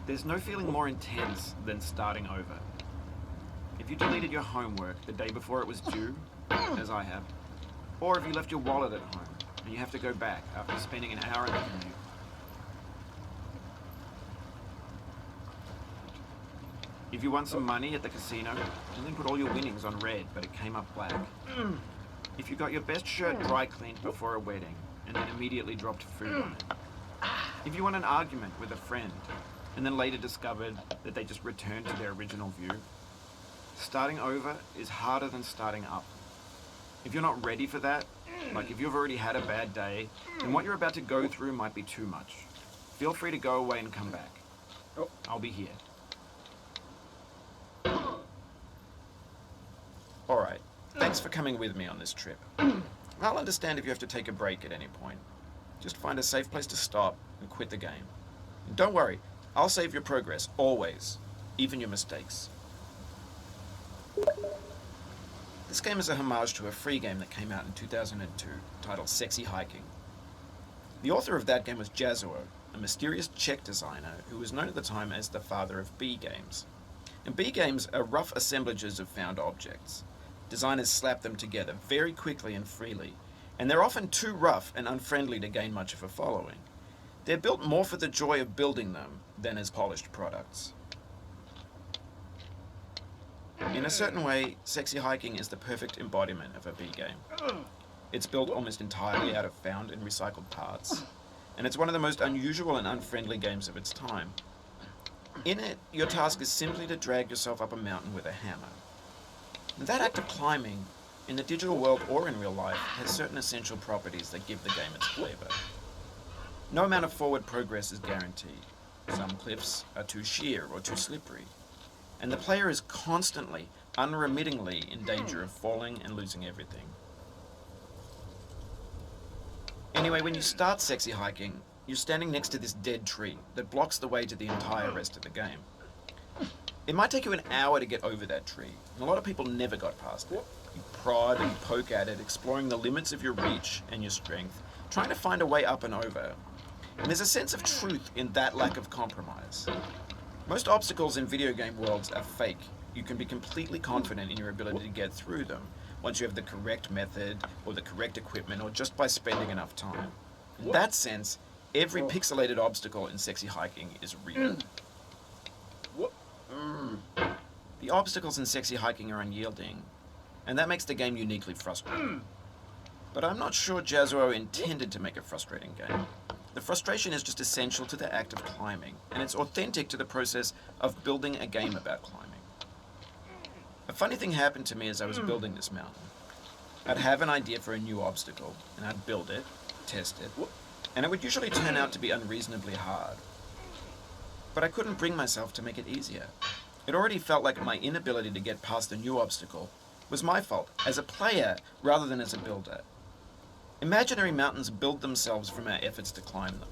There's no feeling more intense than starting over. If you deleted your homework the day before it was due, as I have, or if you left your wallet at home and you have to go back after spending an hour in the commute. If you won some money at the casino and then put all your winnings on red but it came up black. If you got your best shirt dry cleaned before a wedding and then immediately dropped food on it. If you won an argument with a friend and then later discovered that they just returned to their original view. Starting over is harder than starting up. If you're not ready for that, like if you've already had a bad day, then what you're about to go through might be too much. Feel free to go away and come back. I'll be here. Alright, thanks for coming with me on this trip. I'll understand if you have to take a break at any point. Just find a safe place to stop and quit the game. And don't worry, I'll save your progress, always. Even your mistakes. This game is a homage to a free game that came out in 2002, titled Sexy Hiking. The author of that game was Jazzuo, a mysterious Czech designer who was known at the time as the father of B games. And B games are rough assemblages of found objects. Designers slap them together very quickly and freely, and they're often too rough and unfriendly to gain much of a following. They're built more for the joy of building them than as polished products. In a certain way, Sexy Hiking is the perfect embodiment of a B game. It's built almost entirely out of found and recycled parts, and it's one of the most unusual and unfriendly games of its time. In it, your task is simply to drag yourself up a mountain with a hammer. And that act of climbing, in the digital world or in real life, has certain essential properties that give the game its flavor. No amount of forward progress is guaranteed. Some cliffs are too sheer or too slippery, and the player is constantly, unremittingly in danger of falling and losing everything. Anyway, when you start Sexy Hiking, you're standing next to this dead tree that blocks the way to the entire rest of the game. It might take you an hour to get over that tree, and a lot of people never got past it. You prod and poke at it, exploring the limits of your reach and your strength, trying to find a way up and over. And there's a sense of truth in that lack of compromise. Most obstacles in video game worlds are fake. You can be completely confident in your ability to get through them once you have the correct method or the correct equipment or just by spending enough time. In that sense, every pixelated obstacle in Sexy Hiking is real. The obstacles in Sexy Hiking are unyielding, and that makes the game uniquely frustrating. But I'm not sure Jazzuo intended to make a frustrating game. The frustration is just essential to the act of climbing, and it's authentic to the process of building a game about climbing. A funny thing happened to me as I was building this mountain. I'd have an idea for a new obstacle, and I'd build it, test it, and it would usually turn out to be unreasonably hard. But I couldn't bring myself to make it easier. It already felt like my inability to get past the new obstacle was my fault, as a player rather than as a builder. Imaginary mountains build themselves from our efforts to climb them,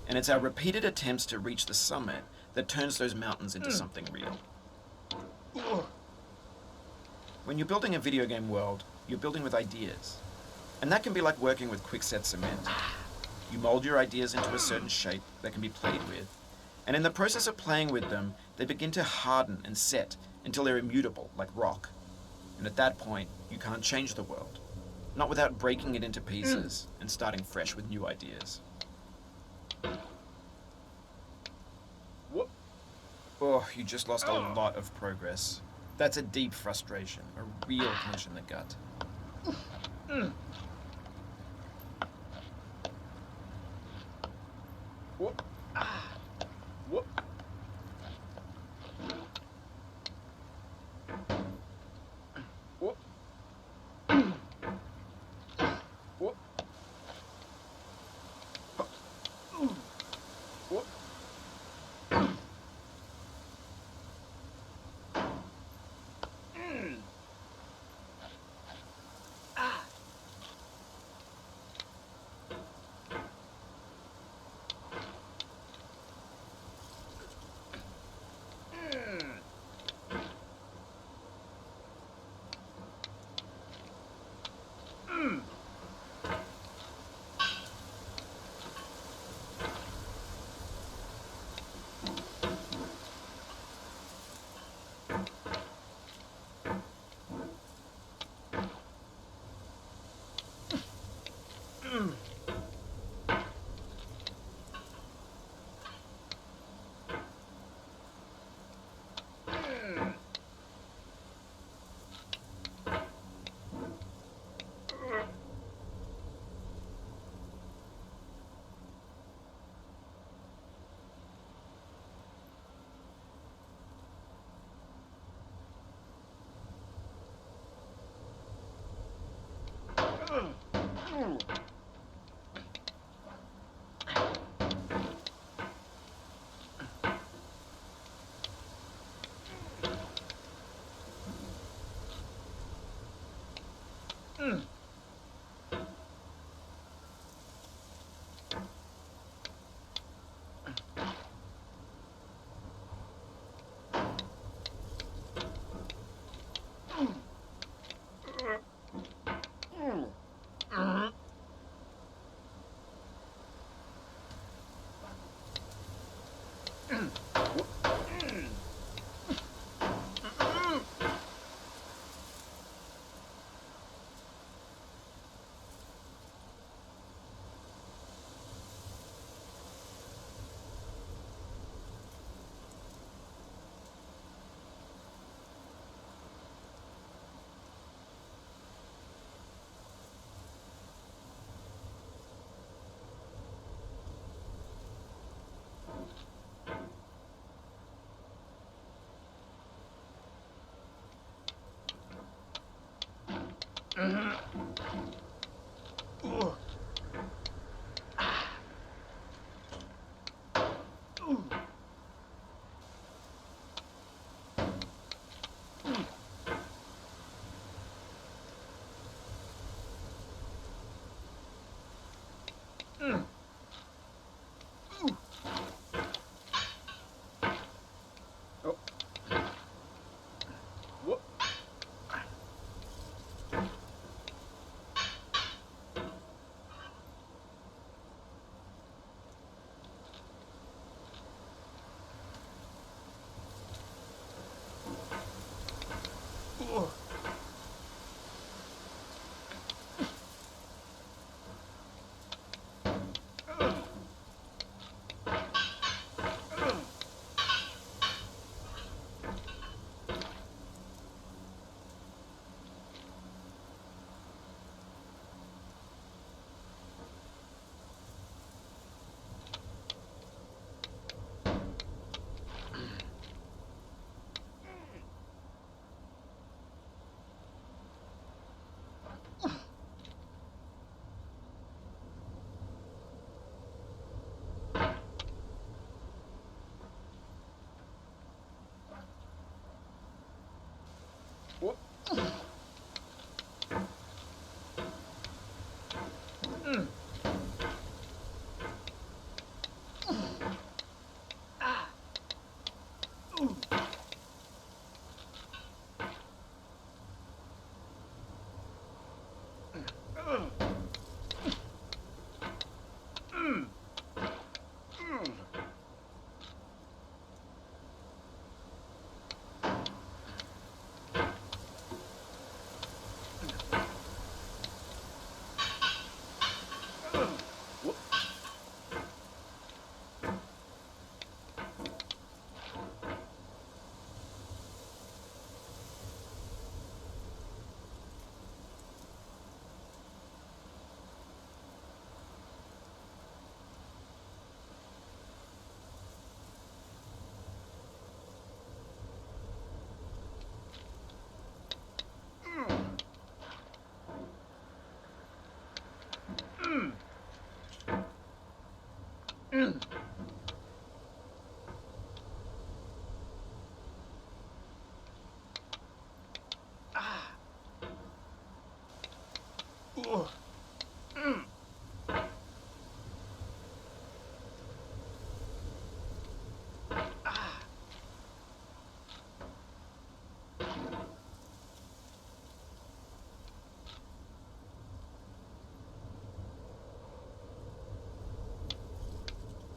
and it's our repeated attempts to reach the summit that turns those mountains into something real. When you're building a video game world, you're building with ideas, and that can be like working with quickset cement. You mold your ideas into a certain shape that can be played with, and in the process of playing with them, they begin to harden and set until they're immutable, like rock. And at that point, you can't change the world. Not without breaking it into pieces and starting fresh with new ideas. Oh, you just lost a lot of progress. That's a deep frustration, a real punch in the gut.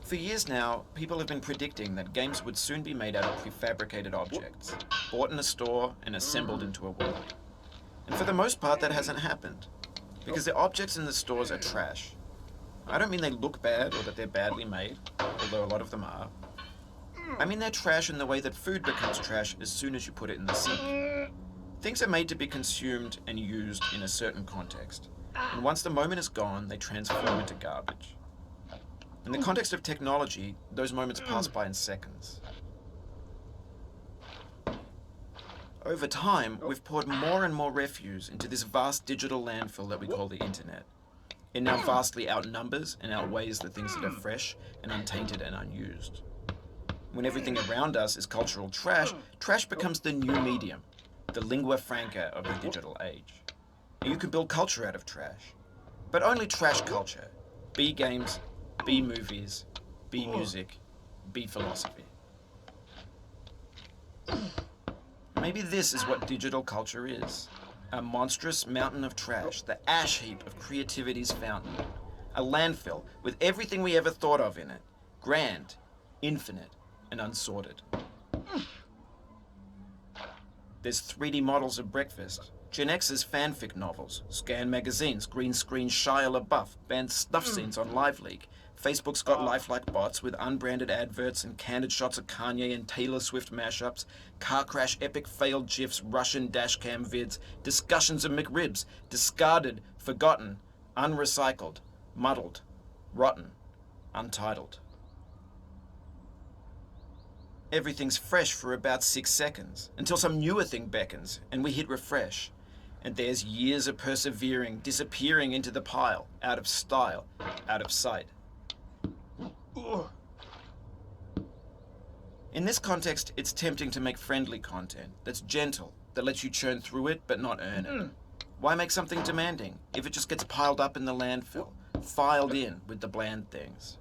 For years now, people have been predicting that games would soon be made out of prefabricated objects, bought in a store and assembled into a world. And for the most part, that hasn't happened, because the objects in the stores are trash. I don't mean they look bad or that they're badly made, although a lot of them are. I mean they're trash in the way that food becomes trash as soon as you put it in the sink. Things are made to be consumed and used in a certain context, and once the moment is gone, they transform into garbage. In the context of technology, those moments pass by in seconds. Over time, we've poured more and more refuse into this vast digital landfill that we call the internet. It now vastly outnumbers and outweighs the things that are fresh and untainted and unused. When everything around us is cultural trash, trash becomes the new medium, the lingua franca of the digital age. And you can build culture out of trash. But only trash culture. B games, B movies, B music, B philosophy. Maybe this is what digital culture is. A monstrous mountain of trash, the ash heap of creativity's fountain. A landfill with everything we ever thought of in it. Grand, infinite, and unsorted. There's 3D models of breakfast, Gen X's fanfic novels, scan magazines, green screen Shia LaBeouf, banned snuff scenes on LiveLeak. Facebook's got lifelike bots with unbranded adverts and candid shots of Kanye and Taylor Swift mashups, car crash epic failed GIFs, Russian dashcam vids, discussions of McRibs, discarded, forgotten, unrecycled, muddled, rotten, untitled. Everything's fresh for about 6 seconds, until some newer thing beckons, and we hit refresh. And there's years of persevering, disappearing into the pile, out of style, out of sight. In this context, it's tempting to make friendly content that's gentle, that lets you churn through it but not earn it. Why make something demanding if it just gets piled up in the landfill, filed in with the bland things?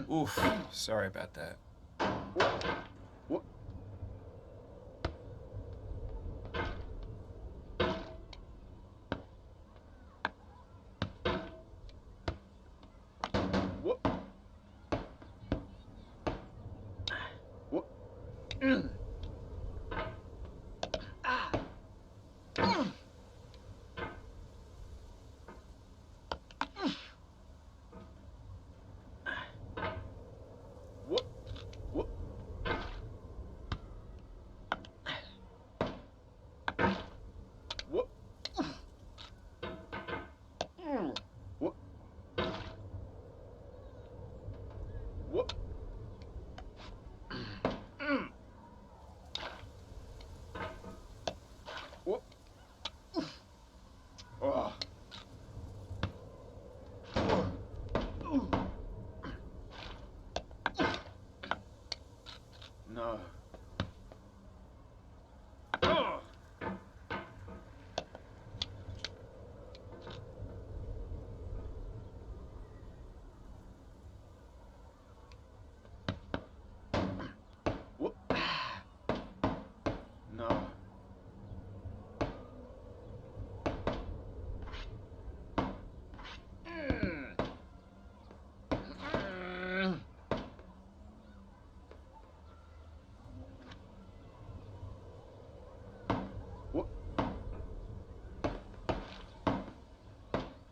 Oof, sorry about that. No. No.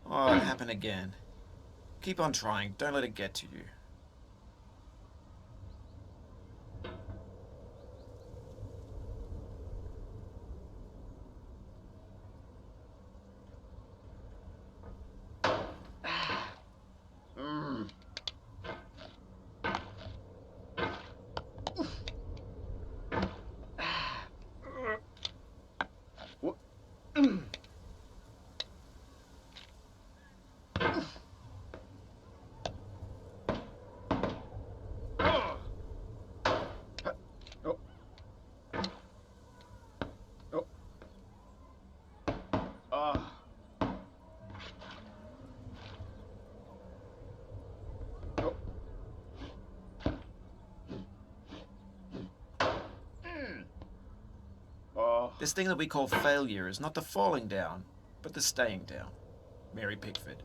Oh, it happened again. Keep on trying. Don't let it get to you. This thing that we call failure is not the falling down, but the staying down. Mary Pickford.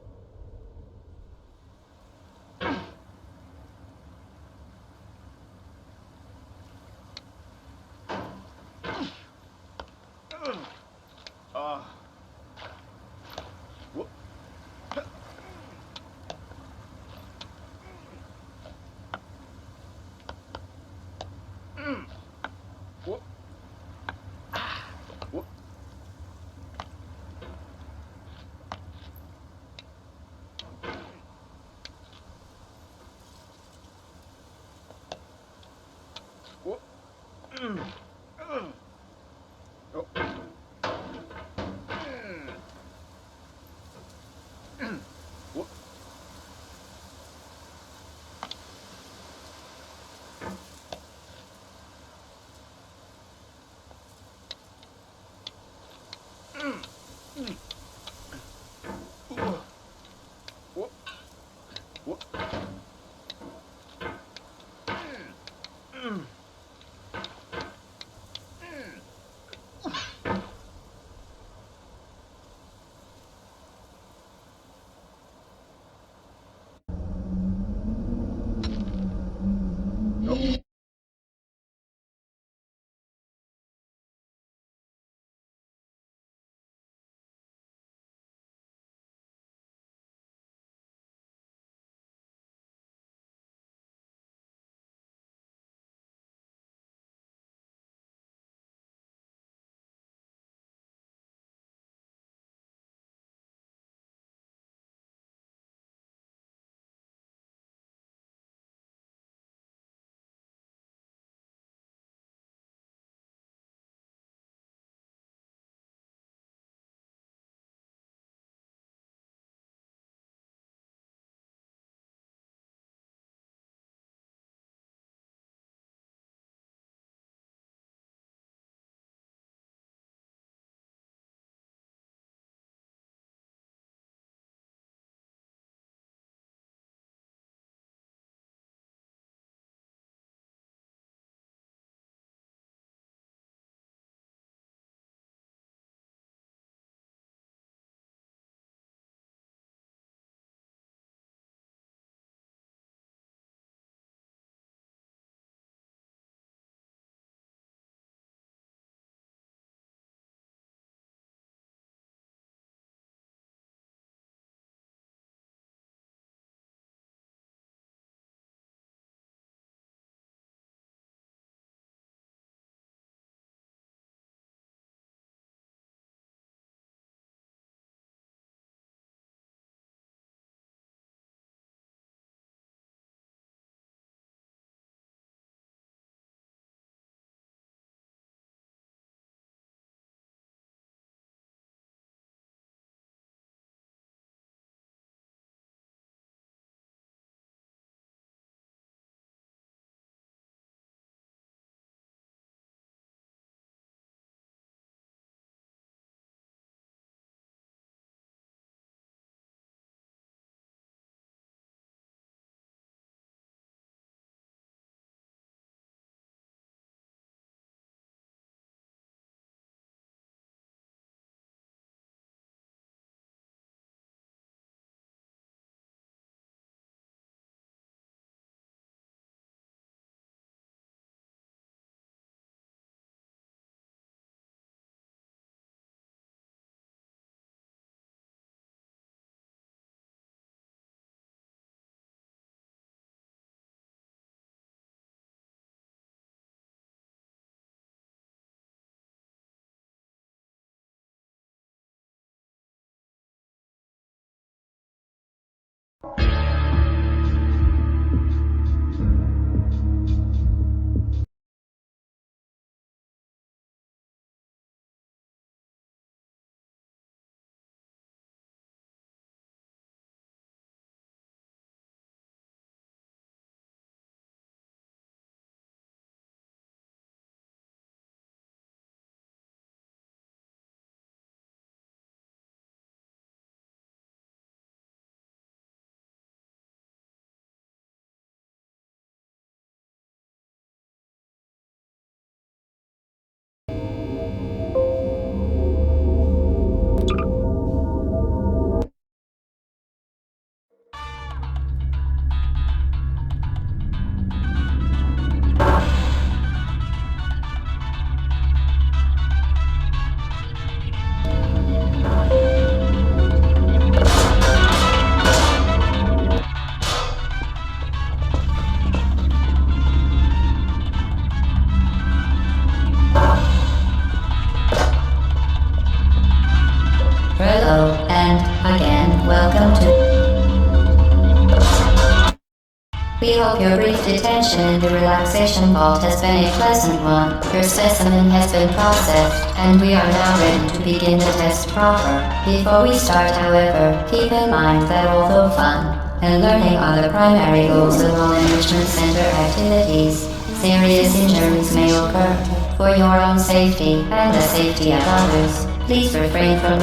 We hope your brief detention in the relaxation vault has been a pleasant one. Your specimen has been processed, and we are now ready to begin the test proper. Before we start, however, keep in mind that although fun and learning are the primary goals of all enrichment center activities, serious injuries may occur. For your own safety and the safety of others, please refrain from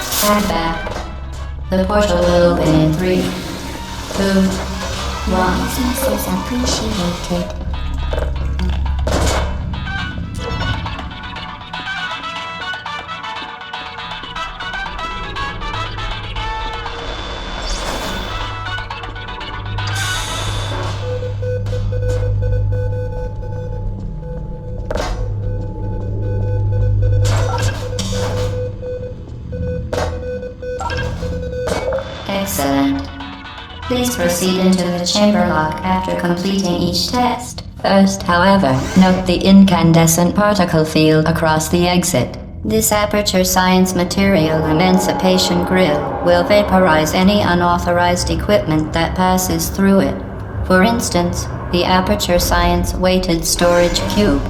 stand back. The portal will open in 3, 2, 1. Business is appreciated. Excellent. Please proceed into the chamber lock after completing each test. First, however, note the incandescent particle field across the exit. This Aperture Science Material Emancipation Grill will vaporize any unauthorized equipment that passes through it. For instance, the Aperture Science Weighted Storage Cube.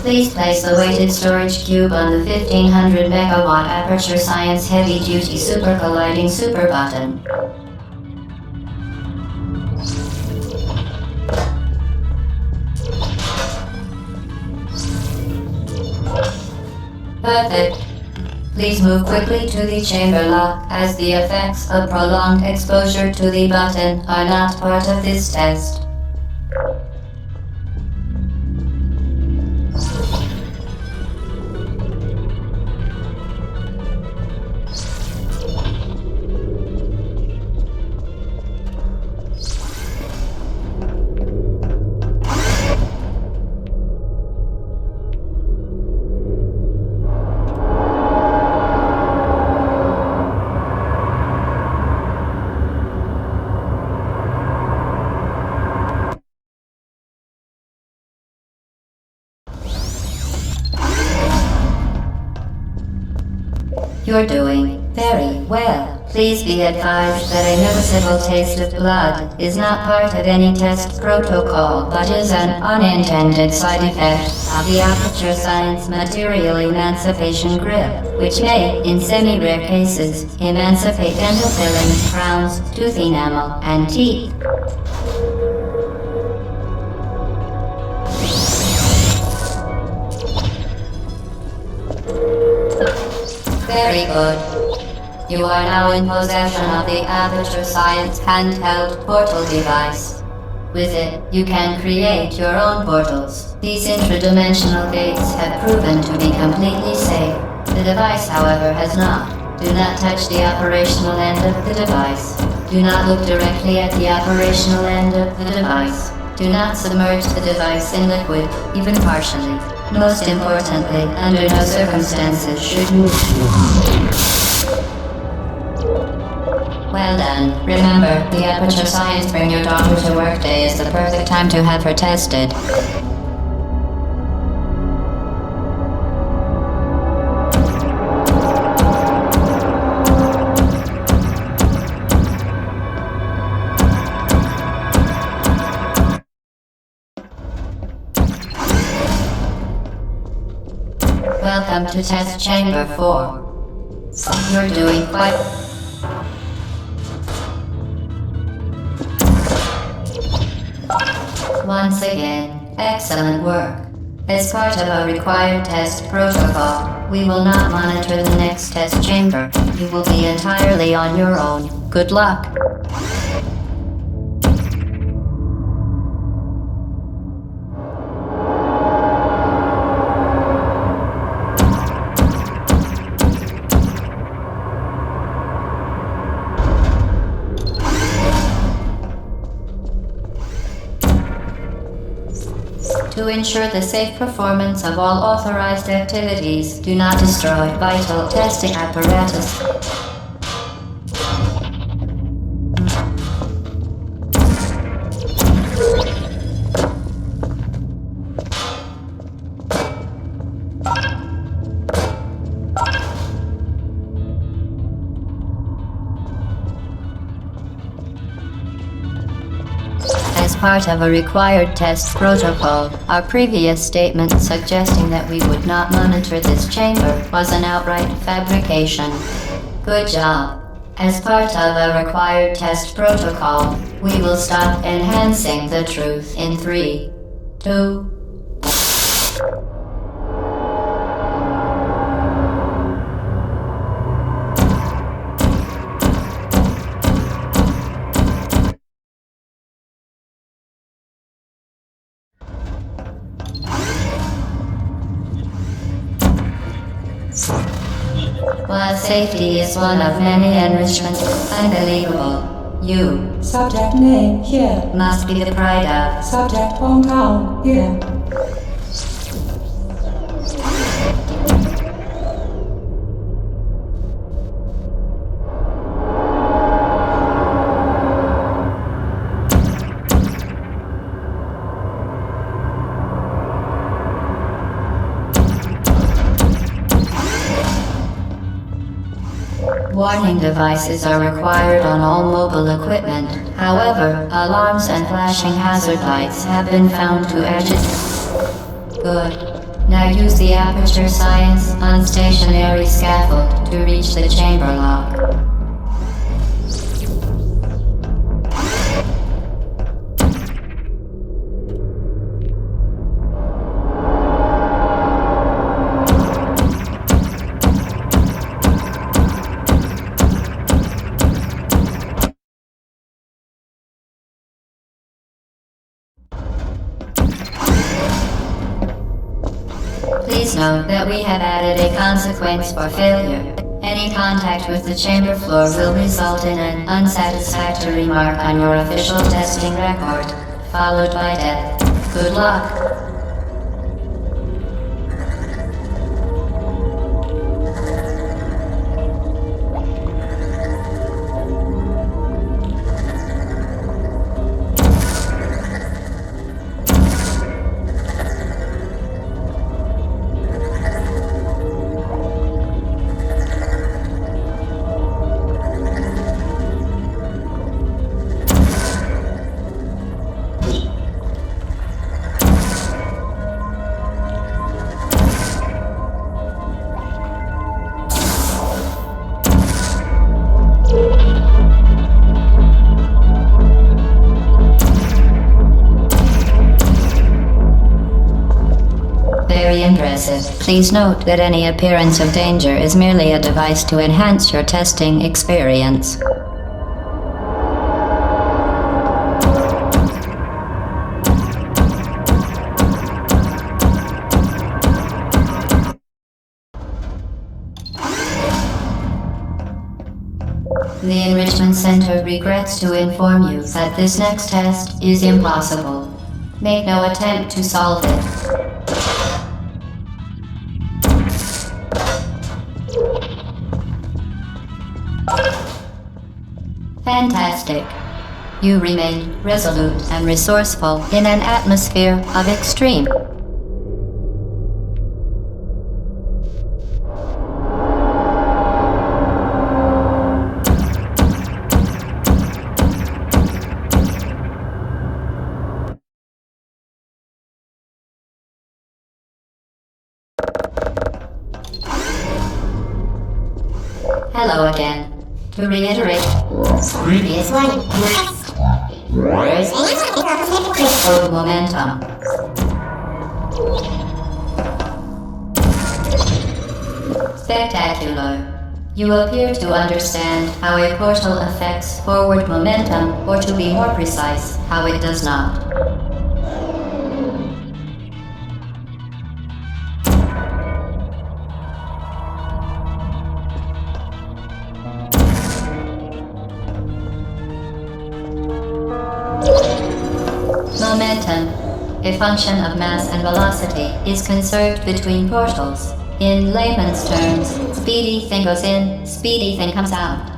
Please place the weighted storage cube on the 1500 megawatt Aperture Science Heavy Duty Super Colliding Super Button. Perfect. Please move quickly to the chamber lock, as the effects of prolonged exposure to the button are not part of this test. You're doing very well. Please be advised that a noticeable taste of blood is not part of any test protocol, but is an unintended side effect of the Aperture Science Material Emancipation Grill, which may, in semi-rare cases, emancipate dental fillings, crowns, tooth enamel, and teeth. Very good. You are now in possession of the Aperture Science handheld portal device. With it, you can create your own portals. These intradimensional gates have proven to be completely safe. The device, however, has not. Do not touch the operational end of the device. Do not look directly at the operational end of the device. Do not submerge the device in liquid, even partially. Most importantly, under no circumstances should you... Well done. Remember, the Aperture Science Bring Your Daughter to Work Day is the perfect time to have her tested. Welcome to Test Chamber 4. You're doing quite... Once again, excellent work. As part of a required test protocol, we will not monitor the next test chamber. You will be entirely on your own. Good luck. To ensure the safe performance of all authorized activities, do not destroy vital testing apparatus. as part of a required test protocol. Our previous statement suggesting that we would not monitor this chamber was an outright fabrication. Good job. As part of a required test protocol, we will stop enhancing the truth in 3, 2, While safety is one of many enrichments unbelievable, you Subject name here. must be the pride of. Subject hometown here. Warning devices are required on all mobile equipment. However, alarms and flashing hazard lights have been found to agitate. Good. Now use the Aperture Science unstationary scaffold to reach the chamber lock. Please note that we have added a consequence for failure. Any contact with the chamber floor will result in an unsatisfactory mark on your official testing record, followed by death. Good luck. Very impressive. Please note that any appearance of danger is merely a device to enhance your testing experience. The Enrichment Center regrets to inform you that this next test is impossible. Make no attempt to solve it. Fantastic. You remain resolute and resourceful in an atmosphere of extreme. Hello again. To reiterate, previous one. Crystal momentum. Spectacular. You appear to understand how a portal affects forward momentum, or to be more precise, how it does not. Momentum, a function of mass and velocity, is conserved between portals. In layman's terms, speedy thing goes in, speedy thing comes out.